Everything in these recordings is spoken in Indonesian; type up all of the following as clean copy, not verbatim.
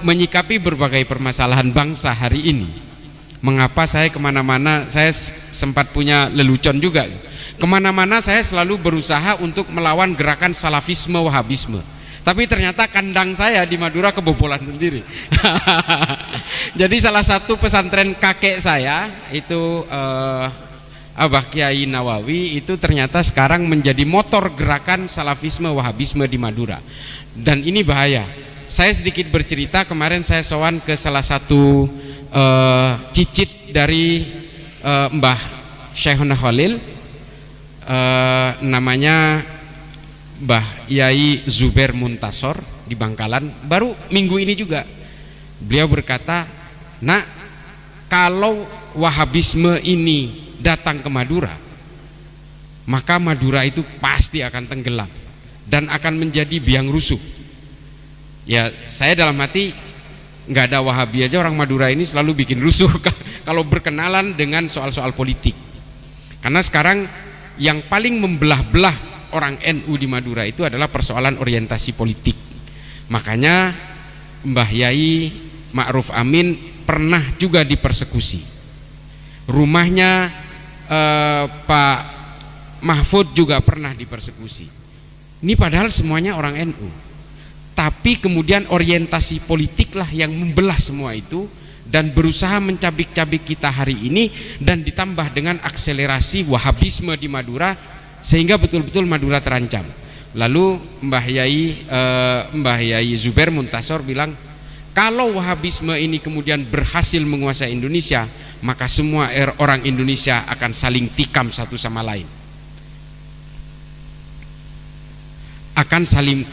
menyikapi berbagai permasalahan bangsa hari ini, mengapa saya kemana-mana, saya sempat punya lelucon juga, kemana-mana saya selalu berusaha untuk melawan gerakan salafisme wahabisme, tapi ternyata kandang saya di Madura kebobolan sendiri. Jadi salah satu pesantren kakek saya itu Abah Kiai Nawawi itu ternyata sekarang menjadi motor gerakan salafisme wahabisme di Madura, dan ini bahaya. Saya sedikit bercerita, kemarin saya sowan ke salah satu cicit dari Mbah Syekhuna Khalil, namanya Mbah Yai Zubair Muntasor di Bangkalan, baru minggu ini juga. Beliau berkata, "Nak, kalau wahabisme ini datang ke Madura, maka Madura itu pasti akan tenggelam dan akan menjadi biang rusuh." Ya, saya dalam hati, nggak ada Wahabi aja orang Madura ini selalu bikin rusuh kalau berkenalan dengan soal-soal politik. Karena sekarang yang paling membelah-belah orang NU di Madura itu adalah persoalan orientasi politik. Makanya Mbah Yai Ma'ruf Amin pernah juga dipersekusi. Rumahnya Pak Mahfud juga pernah dipersekusi. Ini padahal semuanya orang NU. Tapi kemudian orientasi politiklah yang membelah semua itu dan berusaha mencabik-cabik kita hari ini, dan ditambah dengan akselerasi wahabisme di Madura sehingga betul-betul Madura terancam. Lalu Mbah Yai Zubair Muntasor bilang, kalau wahabisme ini kemudian berhasil menguasai Indonesia, maka semua orang Indonesia akan saling tikam satu sama lain, akan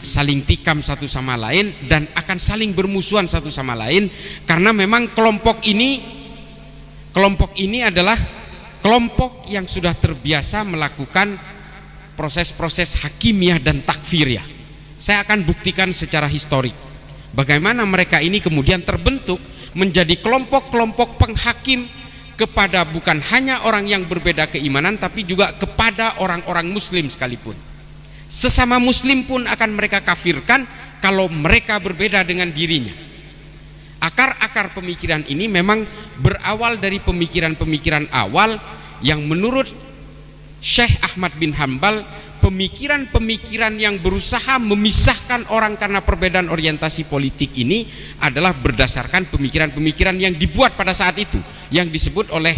saling tikam satu sama lain, dan akan saling bermusuhan satu sama lain, karena memang kelompok ini adalah kelompok yang sudah terbiasa melakukan proses-proses hakimiyah dan takfiriyah. Saya akan buktikan secara historik bagaimana mereka ini kemudian terbentuk menjadi kelompok-kelompok penghakim kepada bukan hanya orang yang berbeda keimanan, tapi juga kepada orang-orang muslim sekalipun. Sesama muslim pun akan mereka kafirkan kalau mereka berbeda dengan dirinya. Akar-akar pemikiran ini memang berawal dari pemikiran-pemikiran awal yang menurut Syekh Ahmad bin Hambal, pemikiran-pemikiran yang berusaha memisahkan orang karena perbedaan orientasi politik ini adalah berdasarkan pemikiran-pemikiran yang dibuat pada saat itu, yang disebut oleh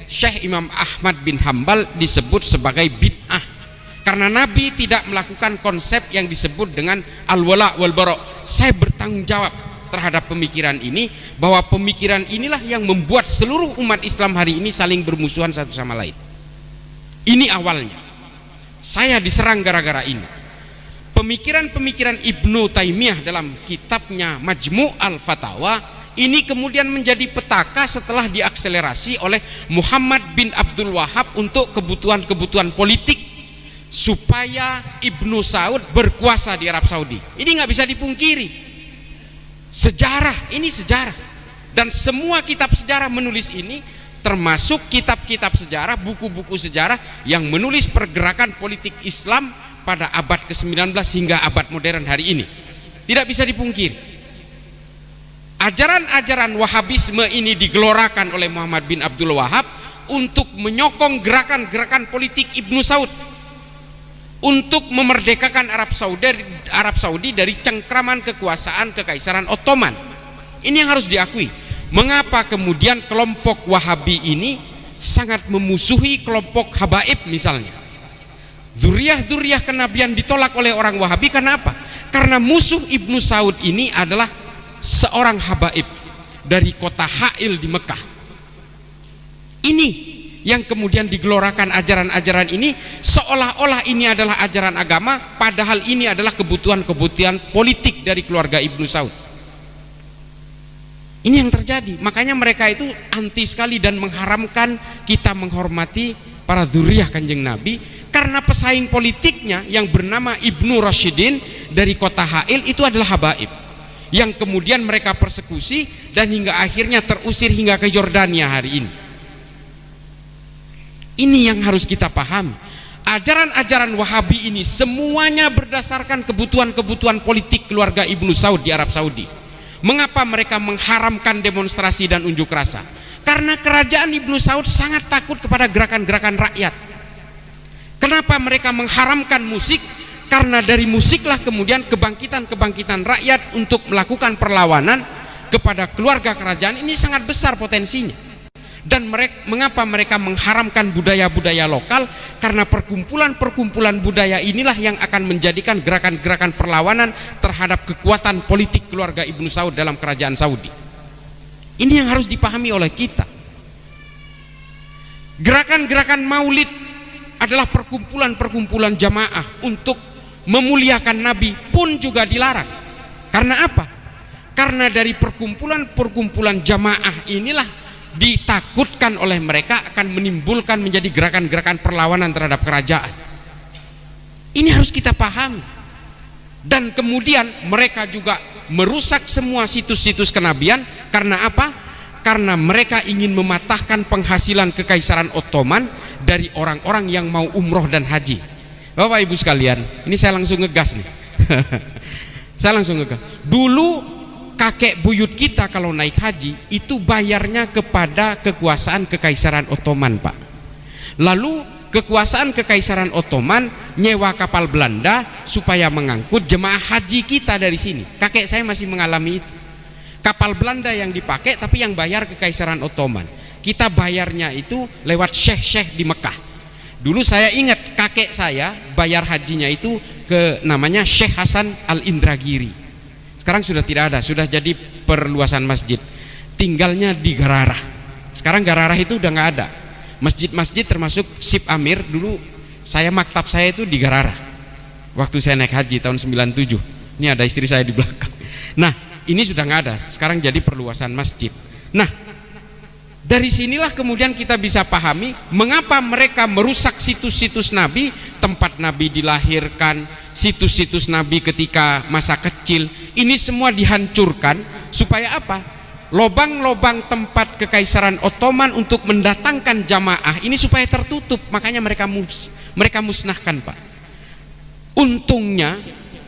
Syekh Imam Ahmad bin Hambal disebut sebagai bid'ah. Karena Nabi tidak melakukan konsep yang disebut dengan al-wala wal bara. Saya bertanggung jawab terhadap pemikiran ini, bahwa pemikiran inilah yang membuat seluruh umat Islam hari ini saling bermusuhan satu sama lain. Ini awalnya. Saya diserang gara-gara ini. Pemikiran-pemikiran Ibnu Taimiyah dalam kitabnya Majmu' al-Fatawa ini kemudian menjadi petaka setelah diakselerasi oleh Muhammad bin Abdul Wahab untuk kebutuhan-kebutuhan politik, supaya Ibnu Saud berkuasa di Arab Saudi. Ini nggak bisa dipungkiri. Sejarah, ini sejarah, dan semua kitab sejarah menulis ini, termasuk kitab-kitab sejarah, buku-buku sejarah yang menulis pergerakan politik Islam pada abad ke-19 hingga abad modern hari ini. Tidak bisa dipungkiri. Ajaran-ajaran Wahabisme ini digelorakan oleh Muhammad bin Abdul Wahab untuk menyokong gerakan-gerakan politik Ibnu Saud, untuk memerdekakan Arab Saudi dari cengkraman kekuasaan Kekaisaran Ottoman. Ini yang harus diakui. Mengapa kemudian kelompok Wahabi ini sangat memusuhi kelompok Habaib misalnya? Dzurriyyah kenabian ditolak oleh orang Wahabi karena apa? Karena musuh Ibnu Saud ini adalah seorang Habaib dari kota Ha'il di Mekah. Ini yang kemudian digelorakan ajaran-ajaran ini, seolah-olah ini adalah ajaran agama, padahal ini adalah kebutuhan-kebutuhan politik dari keluarga Ibnu Saud. Ini yang terjadi. Makanya mereka itu anti sekali dan mengharamkan kita menghormati para dzurriyyah Kanjeng Nabi, karena pesaing politiknya yang bernama Ibnu Rasyidin dari kota Ha'il itu adalah Habaib yang kemudian mereka persekusi dan hingga akhirnya terusir hingga ke Yordania hari ini. Ini yang harus kita pahami. Ajaran-ajaran Wahabi ini semuanya berdasarkan kebutuhan-kebutuhan politik keluarga Ibnu Saud di Arab Saudi. Mengapa mereka mengharamkan demonstrasi dan unjuk rasa? Karena kerajaan Ibnu Saud sangat takut kepada gerakan-gerakan rakyat. Kenapa mereka mengharamkan musik? Karena dari musiklah kemudian kebangkitan-kebangkitan rakyat untuk melakukan perlawanan kepada keluarga kerajaan ini sangat besar potensinya. Dan mengapa mereka mengharamkan budaya-budaya lokal? Karena perkumpulan-perkumpulan budaya inilah yang akan menjadikan gerakan-gerakan perlawanan terhadap kekuatan politik keluarga Ibnu Saud dalam kerajaan Saudi. Ini yang harus dipahami oleh kita. Gerakan-gerakan maulid adalah perkumpulan-perkumpulan jamaah untuk memuliakan Nabi pun juga dilarang. Karena apa? Karena dari perkumpulan-perkumpulan jamaah inilah ditakutkan oleh mereka akan menimbulkan menjadi gerakan-gerakan perlawanan terhadap kerajaan. Ini harus kita pahami. Dan kemudian mereka juga merusak semua situs-situs kenabian. Karena apa? Karena mereka ingin mematahkan penghasilan Kekaisaran Ottoman dari orang-orang yang mau umroh dan haji. Bapak Ibu sekalian, ini saya langsung ngegas nih. Saya langsung ngegas. Dulu kakek buyut kita kalau naik haji itu bayarnya kepada kekuasaan Kekaisaran Ottoman, Pak. Lalu kekuasaan Kekaisaran Ottoman nyewa kapal Belanda supaya mengangkut jemaah haji kita dari sini. Kakek saya masih mengalami itu. Kapal Belanda yang dipakai tapi yang bayar Kekaisaran Ottoman. Kita bayarnya itu lewat syekh-syekh di Mekah. Dulu saya ingat kakek saya bayar hajinya itu ke namanya Syekh Hasan Al-Indragiri. Sekarang sudah tidak ada, sudah jadi perluasan masjid. Tinggalnya di Gararah. Sekarang Gararah itu udah nggak ada. Masjid-masjid termasuk Sip Amir, dulu maktab saya itu di Gararah. Waktu saya naik haji tahun 97. Ini ada istri saya di belakang. Nah, ini sudah nggak ada. Sekarang jadi perluasan masjid. Nah, dari sinilah kemudian kita bisa pahami mengapa mereka merusak situs-situs Nabi, tempat Nabi dilahirkan, situs-situs Nabi ketika masa kecil. Ini semua dihancurkan supaya apa? Lobang-lobang tempat Kekaisaran Ottoman untuk mendatangkan jamaah ini supaya tertutup. Makanya mereka musnahkan, Pak. Untungnya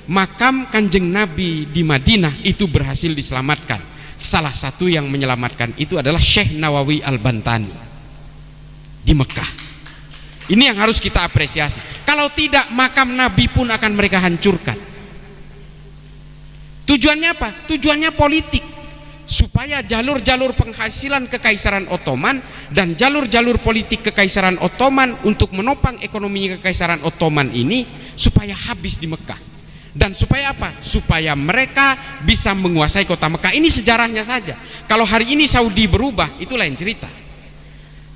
makam Kanjeng Nabi di Madinah itu berhasil diselamatkan. Salah satu yang menyelamatkan itu adalah Syekh Nawawi Al-Bantani di Mekah. Ini yang harus kita apresiasi. Kalau tidak, makam Nabi pun akan mereka hancurkan. Tujuannya apa? Tujuannya politik, supaya jalur-jalur penghasilan Kekaisaran Ottoman dan jalur-jalur politik Kekaisaran Ottoman untuk menopang ekonomi Kekaisaran Ottoman ini supaya habis di Mekah. Dan supaya apa? Supaya mereka bisa menguasai kota Mekah. Ini sejarahnya saja. Kalau hari ini Saudi berubah, itu lain cerita.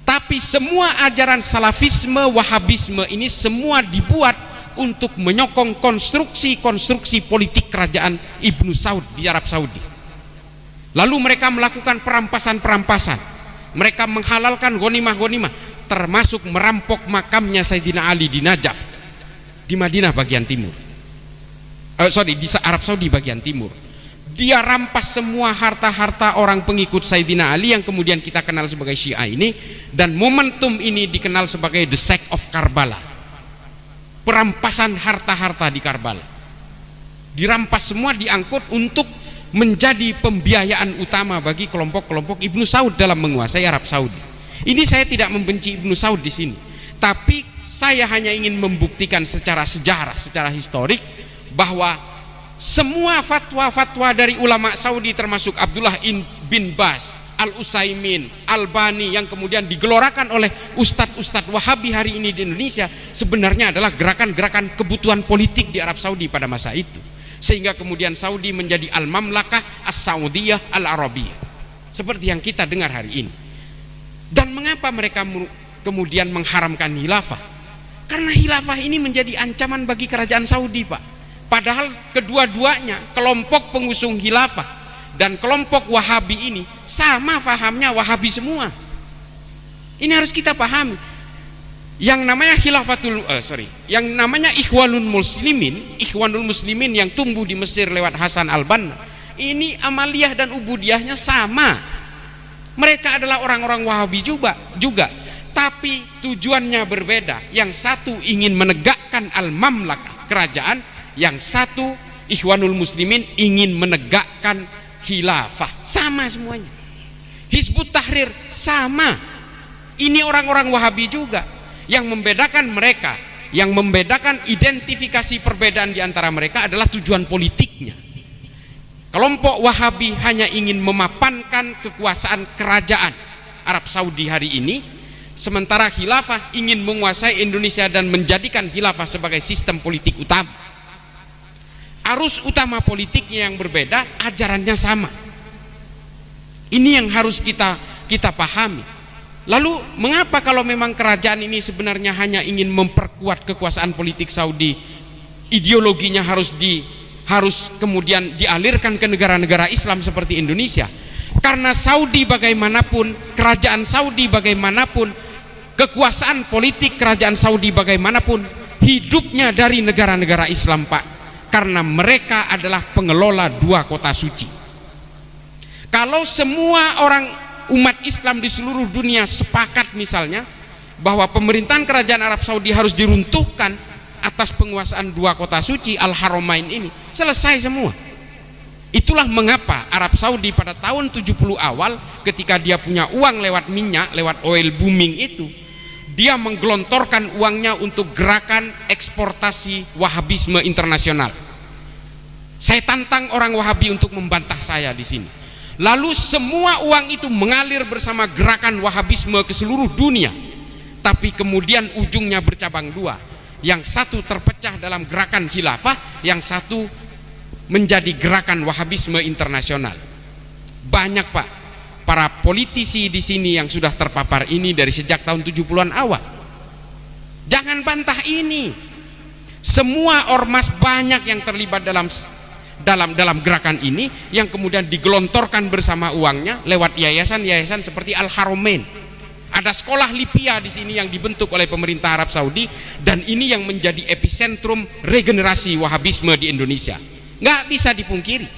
Tapi semua ajaran salafisme, wahabisme ini semua dibuat untuk menyokong konstruksi-konstruksi politik kerajaan Ibnu Saud di Arab Saudi. Lalu mereka melakukan perampasan-perampasan. Mereka menghalalkan ghanimah-ghanimah, termasuk merampok makamnya Sayyidina Ali di Najaf, di Madinah bagian timur. Di Arab Saudi bagian timur. Dia rampas semua harta-harta orang pengikut Sayyidina Ali yang kemudian kita kenal sebagai Syiah ini, dan momentum ini dikenal sebagai the sack of Karbala. Perampasan harta-harta di Karbala. Dirampas semua, diangkut untuk menjadi pembiayaan utama bagi kelompok-kelompok Ibnu Saud dalam menguasai Arab Saudi. Ini saya tidak membenci Ibnu Saud di sini, tapi saya hanya ingin membuktikan secara sejarah, secara historik, bahwa semua fatwa-fatwa dari ulama Saudi termasuk Abdullah bin Bas, Al-Utsaimin, Albani yang kemudian digelorakan oleh ustadz-ustadz Wahabi hari ini di Indonesia sebenarnya adalah gerakan-gerakan kebutuhan politik di Arab Saudi pada masa itu, sehingga kemudian Saudi menjadi Al-Mamlakah As-Saudiyah Al-Arabiyah seperti yang kita dengar hari ini. Dan mengapa mereka kemudian mengharamkan khilafah? Karena khilafah ini menjadi ancaman bagi kerajaan Saudi, Pak. Padahal kedua-duanya, kelompok pengusung khilafah dan kelompok Wahabi ini sama fahamnya, Wahabi semua. Ini harus kita pahami. Yang namanya yang namanya Ikhwanul Muslimin yang tumbuh di Mesir lewat Hasan Al-Banna, ini amaliyah dan ubudiyahnya sama. Mereka adalah orang-orang Wahabi juga, tapi tujuannya berbeda. Yang satu ingin menegakkan al-mamlakah, kerajaan, yang satu Ikhwanul Muslimin ingin menegakkan khilafah, sama semuanya. Hizbut Tahrir sama. Ini orang-orang Wahabi juga. Yang membedakan mereka, yang membedakan identifikasi perbedaan di antara mereka adalah tujuan politiknya. Kelompok Wahabi hanya ingin memapankan kekuasaan kerajaan Arab Saudi hari ini, sementara khilafah ingin menguasai Indonesia dan menjadikan khilafah sebagai sistem politik utama. Arus utama politiknya yang berbeda, ajarannya sama. Ini yang harus kita pahami. Lalu mengapa kalau memang kerajaan ini sebenarnya hanya ingin memperkuat kekuasaan politik Saudi, ideologinya harus kemudian dialirkan ke negara-negara Islam seperti Indonesia? Karena Saudi bagaimanapun, kerajaan Saudi bagaimanapun, kekuasaan politik kerajaan Saudi bagaimanapun, hidupnya dari negara-negara Islam, Pak. Karena mereka adalah pengelola dua kota suci. Kalau semua orang umat Islam di seluruh dunia sepakat misalnya bahwa pemerintahan kerajaan Arab Saudi harus diruntuhkan atas penguasaan dua kota suci Al-Haramain ini, selesai semua. Itulah mengapa Arab Saudi pada tahun 70 awal ketika dia punya uang lewat minyak, lewat oil booming itu, dia menggelontorkan uangnya untuk gerakan eksportasi Wahabisme internasional. Saya tantang orang Wahabi untuk membantah saya di sini. Lalu semua uang itu mengalir bersama gerakan Wahabisme ke seluruh dunia. Tapi kemudian ujungnya bercabang dua. Yang satu terpecah dalam gerakan khilafah, yang satu menjadi gerakan Wahabisme internasional. Banyak, Pak, para politisi di sini yang sudah terpapar ini dari sejak tahun 70-an awal. Jangan bantah ini. Semua ormas banyak yang terlibat dalam gerakan ini, yang kemudian digelontorkan bersama uangnya lewat yayasan-yayasan seperti Al-Haramain. Ada sekolah Lipia di sini yang dibentuk oleh pemerintah Arab Saudi, dan ini yang menjadi epicentrum regenerasi Wahabisme di Indonesia. Nggak bisa dipungkiri.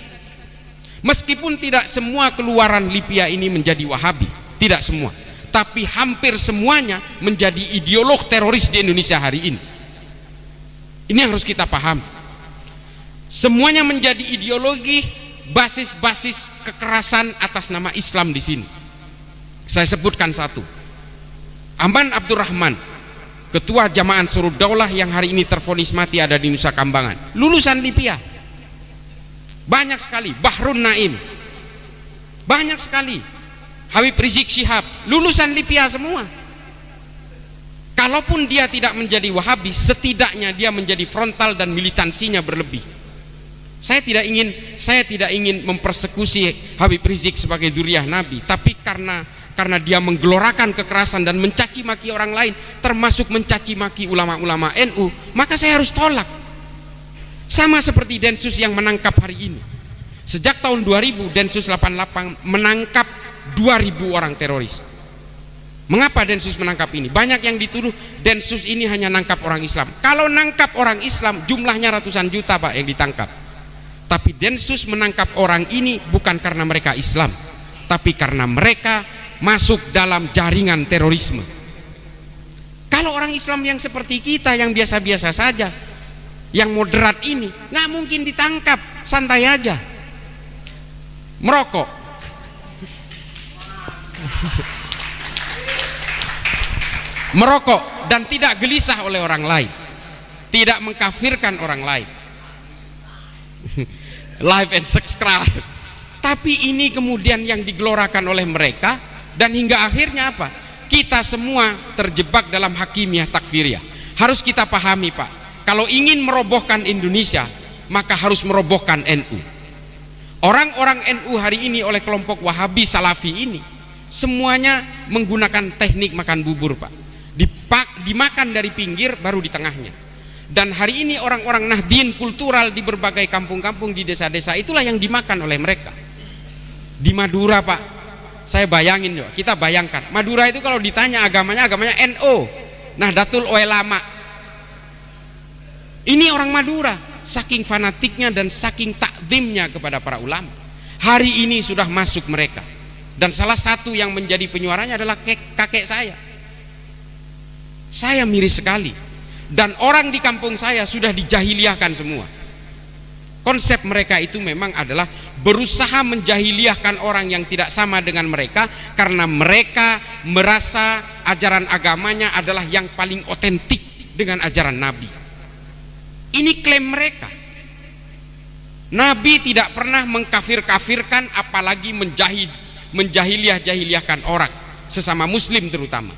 Meskipun tidak semua keluaran Lipia ini menjadi Wahabi, tidak semua, tapi hampir semuanya menjadi ideolog teroris di Indonesia hari ini. Ini yang harus kita paham. Semuanya menjadi ideologi basis-basis kekerasan atas nama Islam di sini. Saya sebutkan satu. Aman Abdurrahman, ketua Jamaah Ansarud Daulah yang hari ini tervonis mati ada di Nusa Kambangan, lulusan Lipia. Banyak sekali. Bahrun Naim, banyak sekali. Habib Rizik Syihab, lulusan Lipia semua. Kalaupun dia tidak menjadi Wahabi, setidaknya dia menjadi frontal dan militansinya berlebih. Saya tidak ingin mempersekusi Habib Rizik sebagai dzurriyyah Nabi, tapi karena dia menggelorakan kekerasan dan mencaci maki orang lain, termasuk mencaci maki ulama-ulama NU, maka saya harus tolak. Sama seperti Densus yang menangkap hari ini. Sejak tahun 2000 Densus 88 menangkap 2000 orang teroris. Mengapa Densus menangkap ini? Banyak yang dituduh Densus ini hanya nangkap orang Islam. Kalau nangkap orang Islam jumlahnya ratusan juta, Pak, yang ditangkap. Tapi Densus menangkap orang ini bukan karena mereka Islam, tapi karena mereka masuk dalam jaringan terorisme. Kalau orang Islam yang seperti kita, yang biasa-biasa saja, yang moderat ini, nggak mungkin ditangkap, santai aja. Merokok, merokok dan tidak gelisah oleh orang lain, tidak mengkafirkan orang lain. Live and subscribe. Tapi ini kemudian yang digelorakan oleh mereka, dan hingga akhirnya apa? Kita semua terjebak dalam hakimiyah takfiriyah. Harus kita pahami, Pak, kalau ingin merobohkan Indonesia, maka harus merobohkan NU. Orang-orang NU hari ini oleh kelompok Wahabi Salafi ini semuanya menggunakan teknik makan bubur, Pak. Dimakan dari pinggir baru di tengahnya. Dan hari ini orang-orang Nahdien kultural di berbagai kampung-kampung di desa-desa itulah yang dimakan oleh mereka. Di Madura, Pak, saya bayangin juga, kita bayangkan Madura itu kalau ditanya agamanya NO, Nahdlatul Ulama. Ini orang Madura, saking fanatiknya dan saking takzimnya kepada para ulama. Hari ini sudah masuk mereka, dan salah satu yang menjadi penyuaranya adalah kakek saya. Saya miris sekali. Dan orang di kampung saya sudah dijahiliahkan semua. Konsep mereka itu memang adalah berusaha menjahiliahkan orang yang tidak sama dengan mereka, karena mereka merasa ajaran agamanya adalah yang paling otentik dengan ajaran Nabi. Ini klaim mereka. Nabi tidak pernah mengkafir-kafirkan, apalagi menjahiliahkan orang, sesama muslim terutama.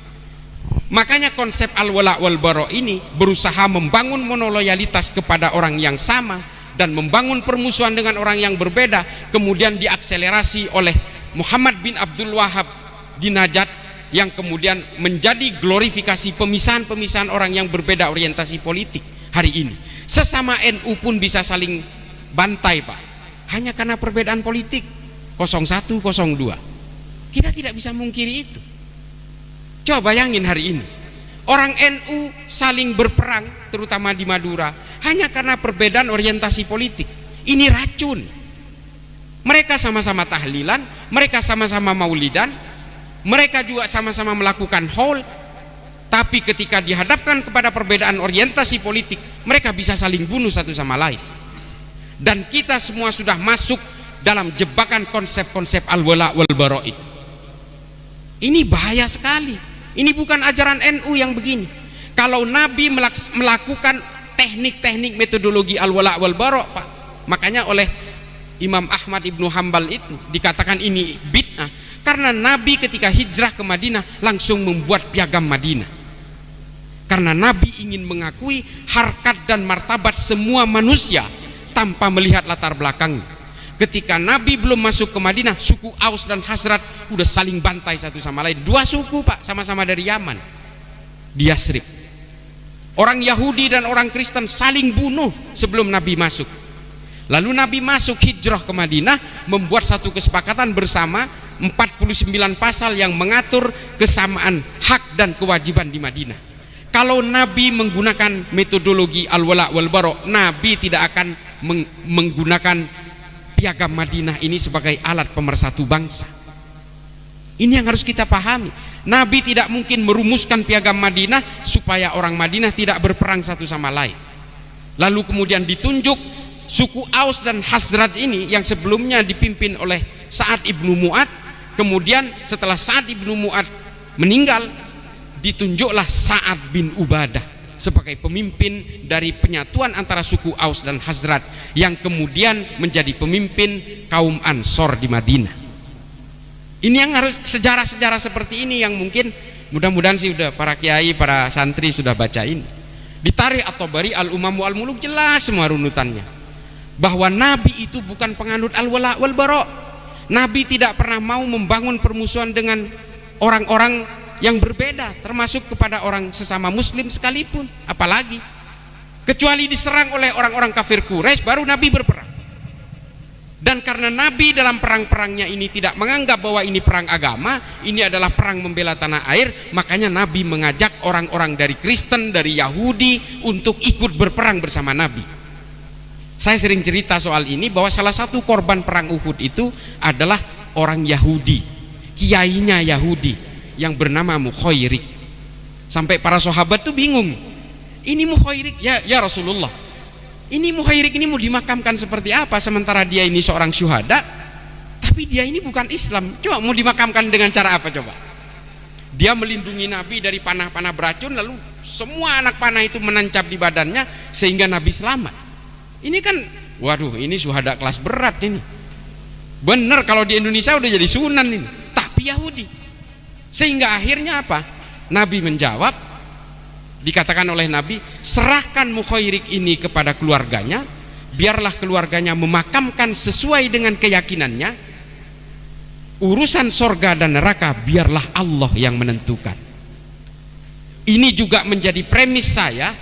Makanya konsep al-wala wal bara ini berusaha membangun monoloyalitas kepada orang yang sama dan membangun permusuhan dengan orang yang berbeda, kemudian diakselerasi oleh Muhammad bin Abdul Wahab di Najd, yang kemudian menjadi glorifikasi pemisahan-pemisahan orang yang berbeda orientasi politik hari ini. Sesama NU pun bisa saling bantai, Pak, hanya karena perbedaan politik 01, 02. Kita tidak bisa mungkiri itu. Coba bayangin hari ini orang NU saling berperang, terutama di Madura, hanya karena perbedaan orientasi politik. Ini racun. Mereka sama-sama tahlilan, mereka sama-sama maulidan, mereka juga sama-sama melakukan haul, tapi ketika dihadapkan kepada perbedaan orientasi politik, mereka bisa saling bunuh satu sama lain. Dan kita semua sudah masuk dalam jebakan konsep-konsep al-wala wal bara itu. Ini bahaya sekali. Ini bukan ajaran NU yang begini. Kalau Nabi melakukan teknik-teknik metodologi al-wala wal bara, Pak, makanya oleh Imam Ahmad Ibnu Hambal itu dikatakan ini bid'ah, karena Nabi ketika hijrah ke Madinah langsung membuat piagam Madinah. Karena Nabi ingin mengakui harkat dan martabat semua manusia tanpa melihat latar belakangnya. Ketika Nabi belum masuk ke Madinah, suku Aus dan Khazraj udah saling bantai satu sama lain. Dua suku, Pak, sama-sama dari Yaman, di Yasrib. Orang Yahudi dan orang Kristen saling bunuh sebelum Nabi masuk. Lalu Nabi masuk hijrah ke Madinah, membuat satu kesepakatan bersama 49 pasal yang mengatur kesamaan hak dan kewajiban di Madinah. Kalau Nabi menggunakan metodologi al-wala wal bara, Nabi tidak akan menggunakan piagam Madinah ini sebagai alat pemersatu bangsa. Ini yang harus kita pahami. Nabi tidak mungkin merumuskan piagam Madinah supaya orang Madinah tidak berperang satu sama lain. Lalu kemudian ditunjuk suku Aus dan Khazraj ini yang sebelumnya dipimpin oleh Sa'ad ibnu Mu'ad, kemudian setelah Sa'ad ibnu Mu'ad meninggal, ditunjuklah Sa'ad bin Ubadah sebagai pemimpin dari penyatuan antara suku Aus dan Khazraj, yang kemudian menjadi pemimpin kaum Ansor di Madinah. Ini yang harus, sejarah-sejarah seperti ini yang mungkin mudah-mudahan sih udah para kiai, para santri sudah baca ini. Di Tarikh At-Tabari Al-Umamu Al-Muluk jelas semua runutannya, bahwa Nabi itu bukan penganut al-wala wal bara. Nabi tidak pernah mau membangun permusuhan dengan orang-orang yang berbeda, termasuk kepada orang sesama muslim sekalipun, apalagi kecuali diserang oleh orang-orang kafir Quraisy baru Nabi berperang. Dan karena Nabi dalam perang-perangnya ini tidak menganggap bahwa ini perang agama, ini adalah perang membela tanah air, makanya Nabi mengajak orang-orang dari Kristen, dari Yahudi untuk ikut berperang bersama Nabi. Saya sering cerita soal ini, bahwa salah satu korban perang Uhud itu adalah orang Yahudi, kiainya Yahudi yang bernama Mukhairik. Sampai para sahabat tuh bingung, ini Mukhairik ya Rasulullah, ini Mukhairik ini mau dimakamkan seperti apa, sementara dia ini seorang syuhada, tapi dia ini bukan Islam. Coba mau dimakamkan dengan cara apa coba? Dia melindungi Nabi dari panah-panah beracun, lalu semua anak panah itu menancap di badannya sehingga Nabi selamat. Ini kan, waduh, ini syuhada kelas berat ini. Bener kalau di Indonesia udah jadi sunan ini, tapi Yahudi. Sehingga akhirnya apa? Nabi menjawab, dikatakan oleh Nabi, serahkan Mukhairik ini kepada keluarganya, biarlah keluarganya memakamkan sesuai dengan keyakinannya. Urusan sorga dan neraka biarlah Allah yang menentukan. Ini juga menjadi premis saya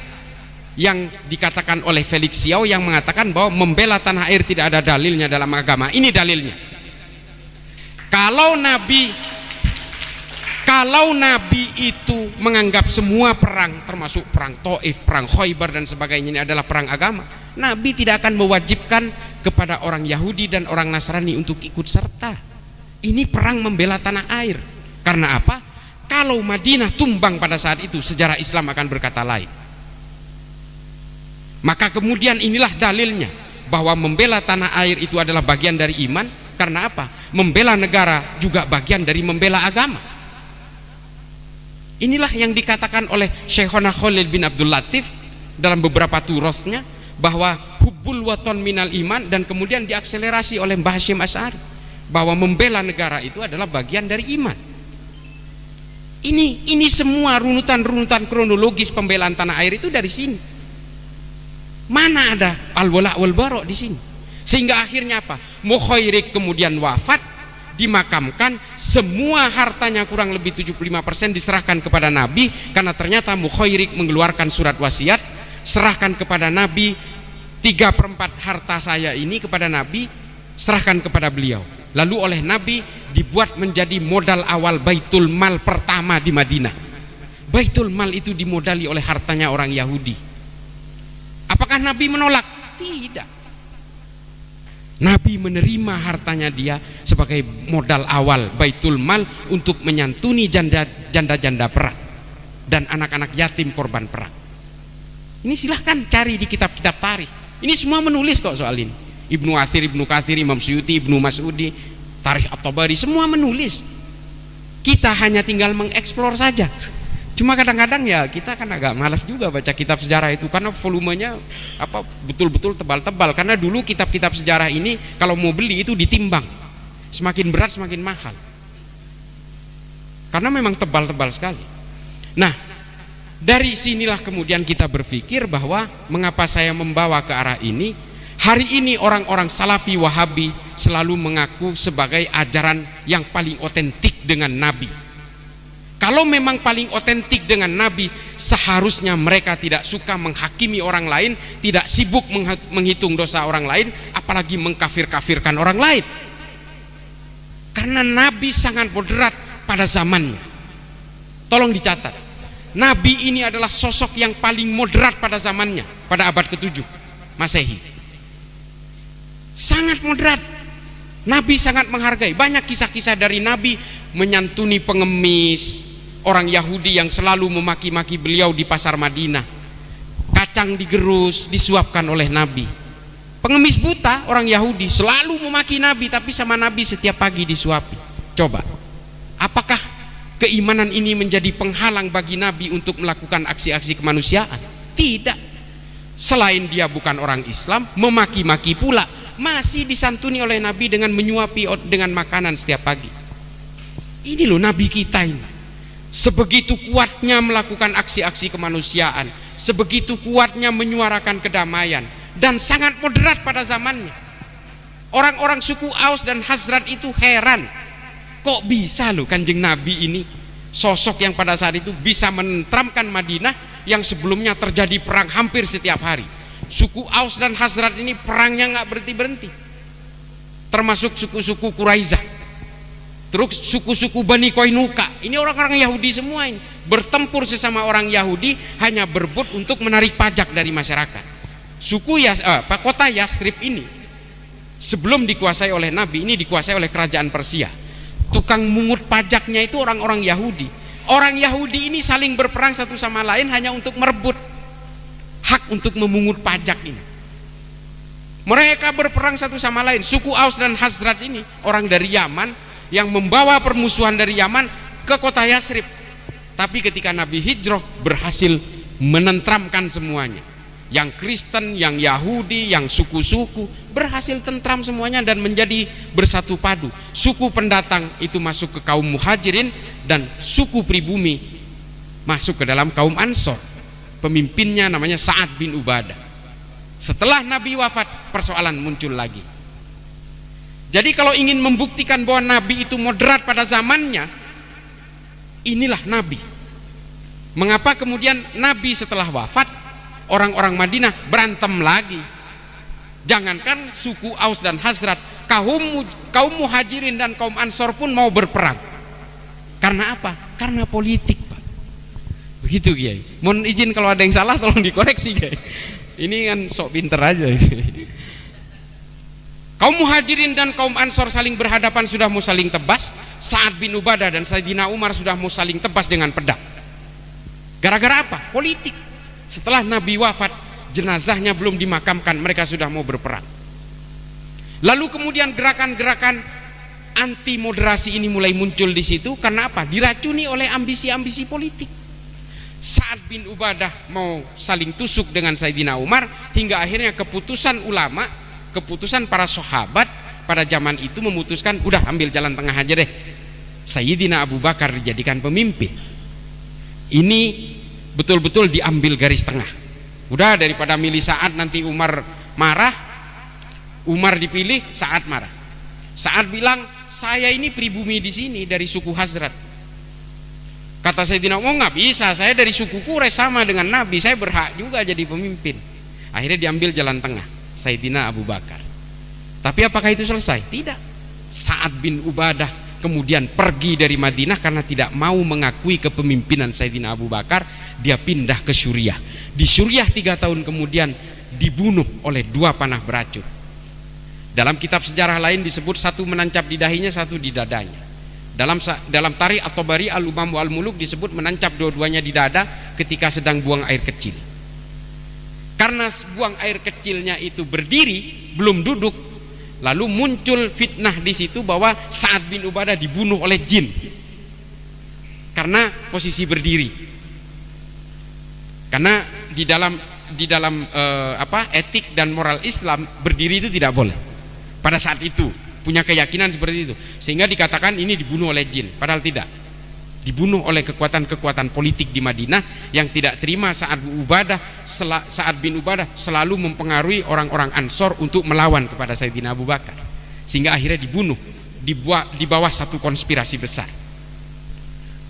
yang dikatakan oleh Felix Xiao, yang mengatakan bahwa membela tanah air tidak ada dalilnya dalam agama. Ini dalilnya. Kalau Nabi itu menganggap semua perang, termasuk perang Taif, perang Khaybar dan sebagainya, ini adalah perang agama, Nabi tidak akan mewajibkan kepada orang Yahudi dan orang Nasrani untuk ikut serta. Ini perang membela tanah air. Karena apa? Kalau Madinah tumbang pada saat itu, sejarah Islam akan berkata lain. Maka kemudian inilah dalilnya, bahwa membela tanah air itu adalah bagian dari iman. Karena apa? Membela negara juga bagian dari membela agama. Inilah yang dikatakan oleh Syekhona Khalil bin Abdul Latif dalam beberapa turosnya, bahwa hubbul waton minal iman, dan kemudian diakselerasi oleh Mbah Hasyim Asy'ari bahwa membela negara itu adalah bagian dari iman. Ini semua runutan kronologis pembelaan tanah air itu dari sini. Mana ada al-wala wal bara di sini? Sehingga akhirnya apa? Mukhairik kemudian wafat, dimakamkan, semua hartanya kurang lebih 75% diserahkan kepada Nabi, karena ternyata Mukhairik mengeluarkan surat wasiat, serahkan kepada Nabi, 3/4 harta saya ini kepada Nabi, serahkan kepada beliau. Lalu oleh Nabi dibuat menjadi modal awal Baitul Mal pertama di Madinah. Baitul Mal itu dimodali oleh hartanya orang Yahudi. Apakah Nabi menolak? Tidak. Nabi menerima hartanya dia sebagai modal awal Baitul Mal untuk menyantuni janda-janda perang dan anak-anak yatim korban perang. Ini silahkan cari di kitab-kitab tarikh. Ini semua menulis kok soal ini. Ibnu Athir, Ibnu Katsir, Imam Suyuti, Ibnu Mas'udi, Tarikh At-Tabari, semua menulis. Kita hanya tinggal mengeksplor saja. Cuma kadang-kadang ya kita kan agak malas juga baca kitab sejarah itu, karena volumenya betul-betul tebal-tebal. Karena dulu kitab-kitab sejarah ini kalau mau beli itu ditimbang, semakin berat semakin mahal, karena memang tebal-tebal sekali. Nah, dari sinilah kemudian kita berpikir bahwa mengapa saya membawa ke arah ini. Hari ini orang-orang Salafi Wahabi selalu mengaku sebagai ajaran yang paling otentik dengan Nabi. Kalau memang paling otentik dengan Nabi, seharusnya mereka tidak suka menghakimi orang lain, tidak sibuk menghitung dosa orang lain, apalagi mengkafir-kafirkan orang lain. Karena Nabi sangat moderat pada zamannya. Tolong dicatat, Nabi ini adalah sosok yang paling moderat pada zamannya, pada abad ke-7 Masehi. Sangat moderat. Nabi sangat menghargai. Banyak kisah-kisah dari Nabi menyantuni pengemis, orang Yahudi yang selalu memaki-maki beliau di pasar Madinah. Kacang digerus, disuapkan oleh Nabi. Pengemis buta, orang Yahudi, selalu memaki Nabi, tapi sama Nabi setiap pagi disuapi. Coba, apakah keimanan ini menjadi penghalang bagi Nabi untuk melakukan aksi-aksi kemanusiaan? Tidak. Selain dia bukan orang Islam, memaki-maki pula, masih disantuni oleh Nabi dengan menyuapi dengan makanan setiap pagi. Ini loh Nabi kita ini. Sebegitu kuatnya melakukan aksi-aksi kemanusiaan, sebegitu kuatnya menyuarakan kedamaian, dan sangat moderat pada zamannya. Orang-orang suku Aus dan Khazraj itu heran, kok bisa loh Kanjeng Nabi ini, sosok yang pada saat itu bisa menenteramkan Madinah yang sebelumnya terjadi perang hampir setiap hari. Suku Aus dan Khazraj ini perangnya nggak berhenti-berhenti, termasuk suku-suku Quraisyah, terus suku-suku Bani Qainuqa. Ini orang-orang Yahudi semua ini, bertempur sesama orang Yahudi hanya berebut untuk menarik pajak dari masyarakat. Kota Yasrib ini sebelum dikuasai oleh Nabi, ini dikuasai oleh kerajaan Persia. Tukang mungut pajaknya itu orang-orang Yahudi. Orang Yahudi ini saling berperang satu sama lain hanya untuk merebut hak untuk memungut pajak ini. Mereka berperang satu sama lain. Suku Aus dan Khazraj ini orang dari Yaman yang membawa permusuhan dari Yaman ke kota Yasrib. Tapi ketika Nabi hijrah, berhasil menentramkan semuanya. Yang Kristen, yang Yahudi, yang suku-suku, berhasil tentram semuanya dan menjadi bersatu padu. Suku pendatang itu masuk ke kaum Muhajirin, dan suku pribumi masuk ke dalam kaum Ansor. Pemimpinnya namanya Sa'ad bin Ubadah. Setelah Nabi wafat, persoalan muncul lagi. Jadi kalau ingin membuktikan bahwa Nabi itu moderat pada zamannya, inilah Nabi. Mengapa kemudian Nabi setelah wafat, orang-orang Madinah berantem lagi? Jangankan suku Aus dan Khazraj, kaum Muhajirin dan kaum Ansor pun mau berperang. Karena apa? Karena politik, Pak. Begitu, Kiai. Mohon izin kalau ada yang salah tolong dikoreksi, Kiai. Ini kan sok pinter aja. Kaum Muhajirin dan kaum Ansor saling berhadapan, sudah mau saling tebas. Sa'ad bin Ubadah dan Sayyidina Umar sudah mau saling tebas dengan pedang. Gara-gara apa? Politik. Setelah Nabi wafat, jenazahnya belum dimakamkan, mereka sudah mau berperang. Lalu kemudian gerakan-gerakan anti moderasi ini mulai muncul di situ karena apa? Diracuni oleh ambisi-ambisi politik. Sa'ad bin Ubadah mau saling tusuk dengan Sayyidina Umar, hingga akhirnya keputusan ulama, keputusan para sahabat pada zaman itu memutuskan, udah ambil jalan tengah aja deh, Sayyidina Abu Bakar dijadikan pemimpin. Ini betul-betul diambil garis tengah. Udah, daripada milih Sa'ad nanti Umar marah, Umar dipilih, Sa'ad marah. Sa'ad bilang, saya ini pribumi di sini dari suku Hazrat. Kata Sayyidina Umar, nggak bisa, saya dari suku Quraisy sama dengan Nabi, saya berhak juga jadi pemimpin. Akhirnya diambil jalan tengah, Sayyidina Abu Bakar. Tapi apakah itu selesai? Tidak. Sa'ad bin Ubadah kemudian pergi dari Madinah karena tidak mau mengakui kepemimpinan Sayyidina Abu Bakar. Dia pindah ke Suriah. Di Suriah 3 tahun kemudian dibunuh oleh 2 panah beracun. Dalam kitab sejarah lain disebut satu menancap di dahinya, satu di dadanya. Dalam Tarikh At-Tabari Al-Umam Al-Muluk disebut menancap dua-duanya di dada ketika sedang buang air kecil. Karena buang air kecilnya itu berdiri, belum duduk, lalu muncul fitnah di situ bahwa Sa'ad bin Ubadah dibunuh oleh jin karena posisi berdiri. Karena di dalam etik dan moral Islam, berdiri itu tidak boleh. Pada saat itu punya keyakinan seperti itu, sehingga dikatakan ini dibunuh oleh jin, padahal tidak. Dibunuh oleh kekuatan-kekuatan politik di Madinah yang tidak terima Sa'ad bin Ubadah selalu mempengaruhi orang-orang Ansor untuk melawan kepada Sayyidina Abu Bakar, sehingga akhirnya dibunuh di bawah satu konspirasi besar.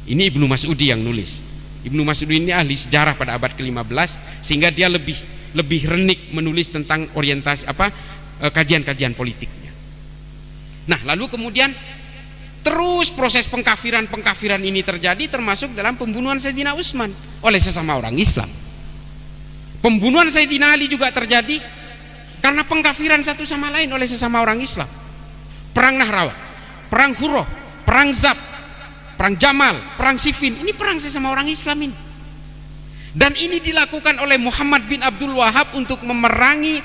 Ini Ibnu Mas'udi yang nulis. Ibnu Mas'udi ini ahli sejarah pada abad ke-15, sehingga dia lebih renik menulis tentang orientasi kajian-kajian politiknya. Nah, lalu kemudian terus proses pengkafiran ini terjadi, termasuk dalam pembunuhan Sayyidina Utsman oleh sesama orang Islam. Pembunuhan Sayyidina Ali juga terjadi karena pengkafiran satu sama lain oleh sesama orang Islam. Perang Nahrawan, perang Hurrah, perang Zab, perang Jamal, perang Siffin, ini perang sesama orang Islam ini. Dan ini dilakukan oleh Muhammad bin Abdul Wahab untuk memerangi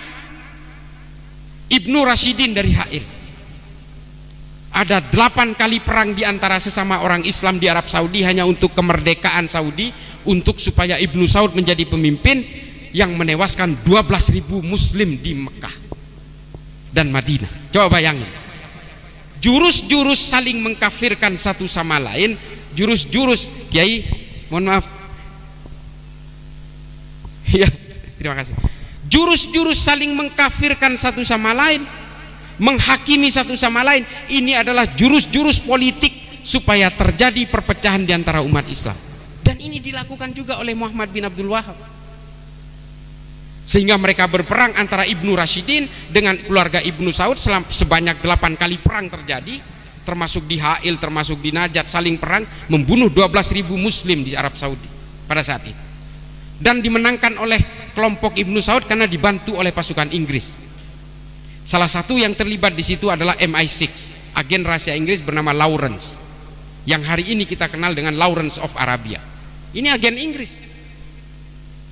Ibnu Rashidin dari Ha'il. Ada 8 kali perang di antara sesama orang Islam di Arab Saudi hanya untuk kemerdekaan Saudi, untuk supaya Ibnu Saud menjadi pemimpin, yang menewaskan 12.000 muslim di Mekah dan Madinah. Coba bayangin, jurus-jurus saling mengkafirkan satu sama lain, jurus-jurus, Kiai, mohon maaf ya, terima kasih. Jurus-jurus saling mengkafirkan satu sama lain, menghakimi satu sama lain, ini adalah jurus-jurus politik supaya terjadi perpecahan di antara umat Islam. Dan ini dilakukan juga oleh Muhammad bin Abdul Wahab, sehingga mereka berperang antara Ibnu Rashidin dengan keluarga Ibnu Saud sebanyak 8 kali perang terjadi, termasuk di Ha'il, termasuk di Najat, saling perang membunuh 12.000 muslim di Arab Saudi pada saat itu, dan dimenangkan oleh kelompok Ibnu Saud karena dibantu oleh pasukan Inggris. Salah satu yang terlibat di situ adalah MI6, agen rahasia Inggris bernama Lawrence, yang hari ini kita kenal dengan Lawrence of Arabia. Ini agen Inggris.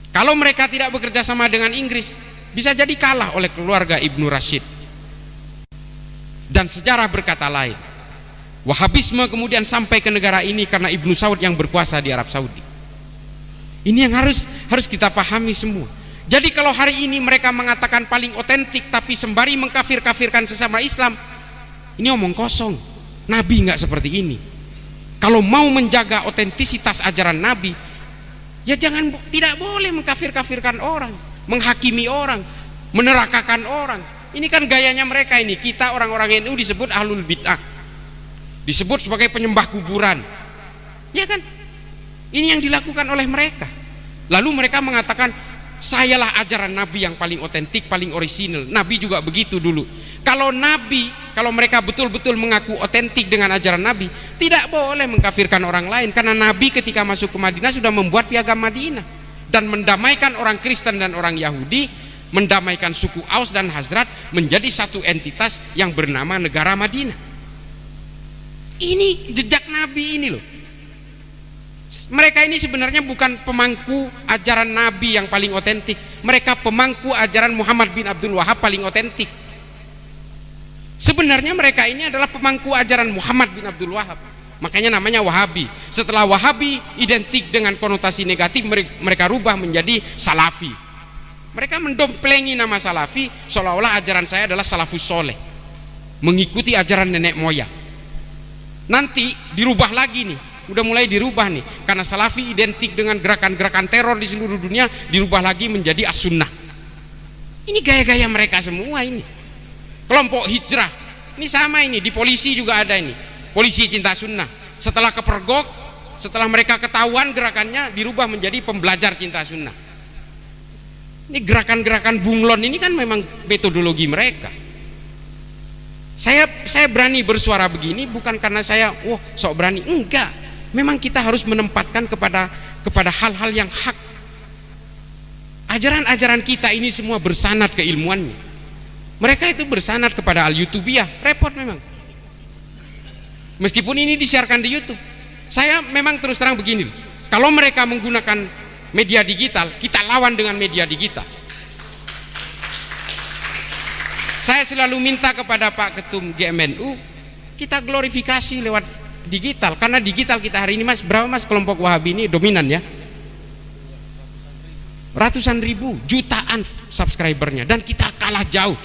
Kalau mereka tidak bekerja sama dengan Inggris, bisa jadi kalah oleh keluarga Ibnu Rashid. Dan sejarah berkata lain. Wahabisme kemudian sampai ke negara ini karena Ibnu Saud yang berkuasa di Arab Saudi. Ini yang harus kita pahami semua. Jadi kalau hari ini mereka mengatakan paling otentik tapi sembari mengkafir-kafirkan sesama Islam, ini omong kosong. Nabi nggak seperti ini. Kalau mau menjaga otentisitas ajaran Nabi, ya tidak boleh mengkafir-kafirkan orang, menghakimi orang, menerakakan orang. Ini kan gayanya mereka ini. Kita orang-orang NU disebut ahlul bid'ah, disebut sebagai penyembah kuburan, ya kan? Ini yang dilakukan oleh mereka. Lalu mereka mengatakan, sayalah ajaran Nabi yang paling otentik, paling orisinal. Nabi juga begitu dulu. Kalau mereka betul-betul mengaku otentik dengan ajaran Nabi, tidak boleh mengkafirkan orang lain, karena Nabi ketika masuk ke Madinah sudah membuat piagam Madinah dan mendamaikan orang Kristen dan orang Yahudi, mendamaikan suku Aus dan Hazrat menjadi satu entitas yang bernama negara Madinah. Ini jejak Nabi ini loh. Mereka ini sebenarnya bukan pemangku ajaran Nabi yang paling otentik, mereka pemangku ajaran Muhammad bin Abdul Wahab paling otentik. Sebenarnya mereka ini adalah pemangku ajaran Muhammad bin Abdul Wahab, makanya namanya Wahabi. Setelah Wahabi identik dengan konotasi negatif, mereka rubah menjadi Salafi. Mereka mendomplengi nama Salafi seolah-olah ajaran saya adalah salafus soleh, mengikuti ajaran nenek moyang. Nanti dirubah lagi nih, udah mulai dirubah nih, karena Salafi identik dengan gerakan-gerakan teror di seluruh dunia, dirubah lagi menjadi as-sunnah. Ini gaya-gaya mereka semua ini. Kelompok hijrah ini sama, ini di polisi juga ada, ini polisi cinta sunnah. Setelah kepergok, setelah mereka ketahuan gerakannya, dirubah menjadi pembelajar cinta sunnah. Ini gerakan-gerakan bunglon ini kan memang metodologi mereka. Saya berani bersuara begini bukan karena saya sok berani, enggak. Memang kita harus menempatkan kepada hal-hal yang hak. Ajaran-ajaran kita ini semua bersanad keilmuannya. Mereka itu bersanad kepada al-Yutubiyah, repot memang. Meskipun ini disiarkan di YouTube, saya memang terus terang begini, kalau mereka menggunakan media digital, kita lawan dengan media digital. Saya selalu minta kepada Pak Ketum GMNU, kita glorifikasi lewat digital, karena digital kita hari ini, Mas, berapa Mas kelompok Wahabi ini dominan ya? Ratusan ribu, jutaan subscribernya, dan kita kalah jauh.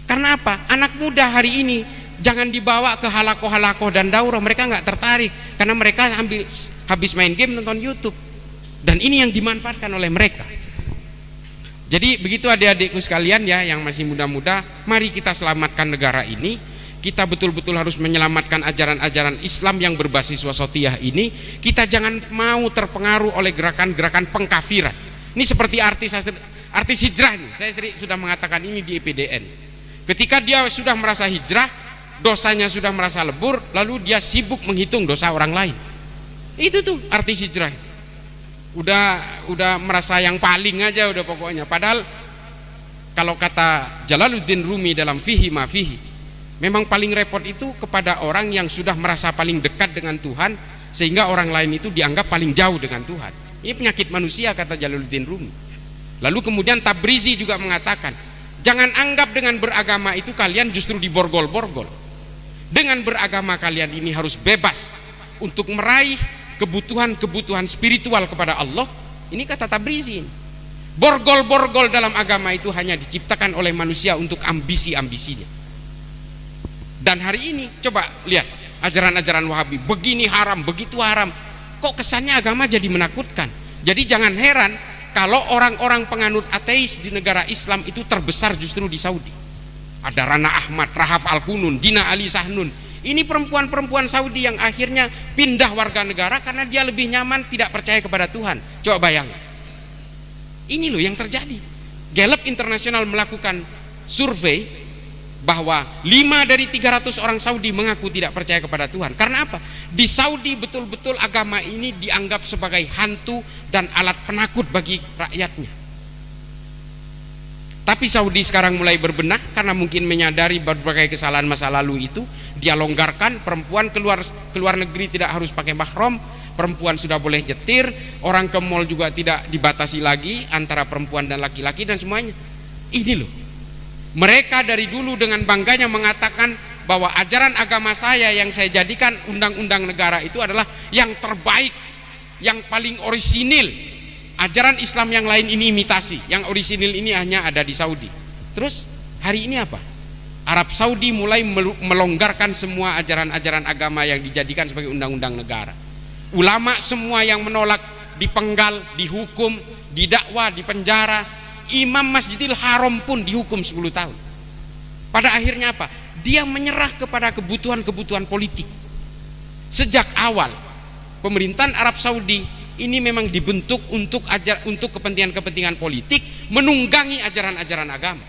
Karena apa? Anak muda hari ini jangan dibawa ke halakoh-halakoh dan daurah, mereka nggak tertarik karena mereka habis main game nonton YouTube, dan ini yang dimanfaatkan oleh mereka. Jadi begitu adik-adikku sekalian ya, yang masih muda-muda, mari kita selamatkan negara ini. Kita betul-betul harus menyelamatkan ajaran-ajaran Islam yang berbasis wasatiyah ini. Kita jangan mau terpengaruh oleh gerakan-gerakan pengkafiran. Ini seperti artis hijrah nih, saya sudah mengatakan ini di EPDN. Ketika dia sudah merasa hijrah, dosanya sudah merasa lebur, lalu dia sibuk menghitung dosa orang lain. Itu tuh artis hijrah. Udah merasa yang paling aja udah pokoknya. Padahal kalau kata Jalaluddin Rumi dalam Fihi Ma Fihi, memang paling repot itu kepada orang yang sudah merasa paling dekat dengan Tuhan, sehingga orang lain itu dianggap paling jauh dengan Tuhan. Ini penyakit manusia, kata Jalaluddin Rumi. Lalu kemudian Tabrizi juga mengatakan, jangan anggap dengan beragama itu kalian justru diborgol-borgol. Dengan beragama kalian ini harus bebas untuk meraih kebutuhan-kebutuhan spiritual kepada Allah. Ini kata Tabrizi. Borgol-borgol dalam agama itu hanya diciptakan oleh manusia untuk ambisi-ambisinya. Dan hari ini coba lihat ajaran-ajaran Wahabi, begini haram, begitu haram. Kok kesannya agama jadi menakutkan. Jadi jangan heran kalau orang-orang penganut ateis di negara Islam itu terbesar justru di Saudi. Ada Rana Ahmad, Rahaf Al-Kunun, Dina Ali Sahnun. Ini perempuan-perempuan Saudi yang akhirnya pindah warga negara karena dia lebih nyaman tidak percaya kepada Tuhan. Coba bayangkan. Ini loh yang terjadi. Gallup Internasional melakukan survei bahwa 5 dari 300 orang Saudi mengaku tidak percaya kepada Tuhan. Karena apa? Di Saudi betul-betul agama ini dianggap sebagai hantu dan alat penakut bagi rakyatnya. Tapi Saudi sekarang mulai berbenah karena mungkin menyadari berbagai kesalahan masa lalu itu. Dia longgarkan, perempuan keluar negeri tidak harus pakai mahram, perempuan sudah boleh nyetir, orang ke mall juga tidak dibatasi lagi antara perempuan dan laki-laki dan semuanya. Ini loh. Mereka dari dulu dengan bangganya mengatakan bahwa ajaran agama saya yang saya jadikan undang-undang negara itu adalah yang terbaik, yang paling orisinil. Ajaran Islam yang lain ini imitasi, yang orisinil ini hanya ada di Saudi. Terus hari ini apa? Arab Saudi mulai melonggarkan semua ajaran-ajaran agama yang dijadikan sebagai undang-undang negara. Ulama semua yang menolak dipenggal, dihukum, didakwa, dipenjara. Imam Masjidil Haram pun dihukum 10 tahun. Pada akhirnya apa? Dia menyerah kepada kebutuhan-kebutuhan politik. Sejak awal pemerintahan Arab Saudi ini memang dibentuk untuk kepentingan-kepentingan politik, menunggangi ajaran-ajaran agama.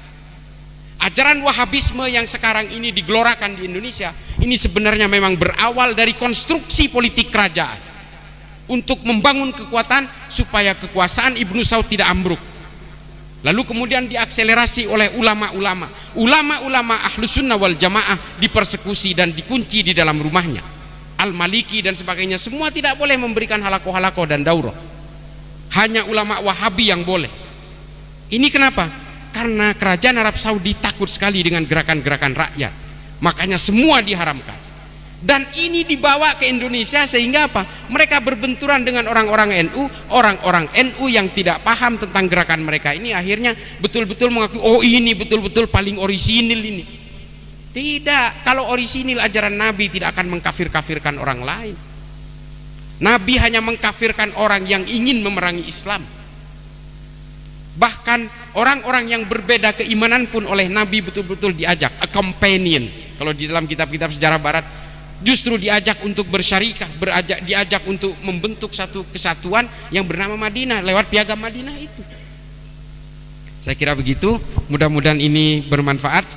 Ajaran Wahabisme yang sekarang ini digelorakan di Indonesia ini sebenarnya memang berawal dari konstruksi politik kerajaan untuk membangun kekuatan supaya kekuasaan Ibnu Saud tidak ambruk. Lalu kemudian diakselerasi oleh ulama-ulama Ahlus Sunnah wal Jamaah dipersekusi dan dikunci di dalam rumahnya. Al-Maliki dan sebagainya semua tidak boleh memberikan halaqah-halaqah dan daurah. Hanya ulama Wahabi yang boleh. Ini kenapa? Karena kerajaan Arab Saudi takut sekali dengan gerakan-gerakan rakyat, makanya semua diharamkan. Dan ini dibawa ke Indonesia sehingga apa? Mereka berbenturan dengan orang-orang NU. Orang-orang NU yang tidak paham tentang gerakan mereka ini akhirnya betul-betul mengakui, oh ini betul-betul paling orisinil ini. Tidak, kalau orisinil ajaran Nabi tidak akan mengkafir-kafirkan orang lain. Nabi hanya mengkafirkan orang yang ingin memerangi Islam. Bahkan orang-orang yang berbeda keimanan pun oleh Nabi betul-betul diajak, a companion. Kalau di dalam kitab-kitab sejarah barat justru diajak untuk bersyarikah, diajak untuk membentuk satu kesatuan yang bernama Madinah lewat piagam Madinah itu. Saya kira begitu, mudah-mudahan ini bermanfaat.